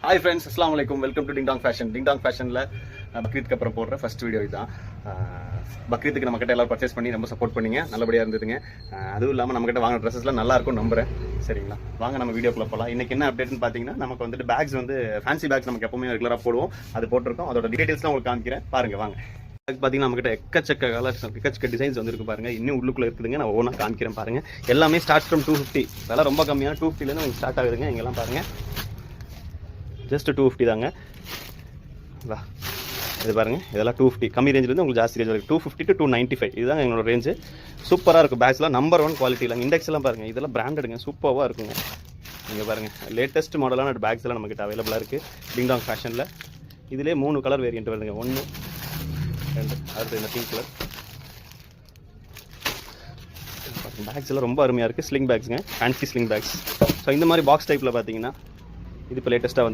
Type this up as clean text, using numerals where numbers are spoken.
Hi friends, அஸ்ஸலாமு அலைக்கும். Welcome to Ding Dong Fashion. Ding Dong ஃபேஷனில் பக்ரீத்துக்கு அப்புறம் போடுற ஃபர்ஸ்ட் வீடியோ இதுதான். பக்ரீத்துக்கு நம்மக்கிட்ட எல்லாரும் பர்ச்சேஸ் பண்ணி ரொம்ப சப்போர்ட் பண்ணிங்க, நல்லபடியாக இருந்ததுங்க. அதுவும் இல்லாமல் நம்மக்கிட்ட வாங்கின ட்ரெஸ்ஸஸ்லாம் நல்லா இருக்கும் நம்புறேன். சரிங்களா, வாங்க நம்ம வீடியோக்குள்ள போகலாம். இன்றைக்கி என்ன அப்டேட்னு பார்த்தீங்கன்னா, நமக்கு வந்துட்டு பேக்ஸ் வந்து ஃபேன்சி பேக்ஸ் நமக்கு எப்பவுமே ரெகுலராக போடுவோம், அது போட்டிருக்கோம். அதோட டீடைல்ஸ்லாம் உங்களுக்கு காமிக்கிறேன், பாருங்க வாங்க. பார்த்தீங்கன்னா நம்மகிட்ட எக்கச்சக்க கலர்ஸ், எக்கச்சக்க டிசைன்ஸ் வந்துருக்கு பாருங்க. இன்னும் உள்ளுக்குள்ள இருக்குதுங்க, நான் ஒவ்வொன்றா காமிக்கிறேன் பாருங்க. எல்லாமே ஸ்டார்ட் ஃப்ரம் 250, விலை ரொம்ப கம்மியான 250லேருந்து உங்களுக்கு ஸ்டார்ட் ஆகுதுங்க. இங்கெல்லாம் பாருங்க, ஜஸ்ட் 250 தாங்க. வா, இது பாருங்க, இதெல்லாம் 250. கம்மி ரேஞ்சிலேருந்து உங்களுக்கு ஜாஸ்தி ரேஞ்ச் வரைக்கும் 250 to 295 இதுதான் எங்களோட ரேஞ்சு. சூப்பராக இருக்கும் பேக்ஸ்லாம், நம்பர் 1 குவாலிட்டியில். இண்டெக்ஸ் எல்லாம் பாருங்க, இதெல்லாம் பிராண்டடுங்க, சூப்பராக இருக்குங்க. நீங்கள் பாருங்க, லேட்டஸ்ட் மாடலான பேக்ஸ் எல்லாம் நம்மகிட்ட அவைலபிளாக இருக்குது டிங்டாங் ஃபேஷனில். இதிலே 3 கலர் வேரியன்ட் வருதுங்க. 1 2, அடுத்து இந்த பிங்க் கலர். பேக்ஸ் எல்லாம் ரொம்ப அருமையாக இருக்குது. ஸ்லிங் பேக்ஸுங்க, ஃபேன்சி ஸ்லிங் பேக்ஸ். ஸோ இந்த மாதிரி பாக்ஸ் டைப்பில் பார்த்தீங்கன்னா இது இப்போ லேட்டஸ்ட்டாக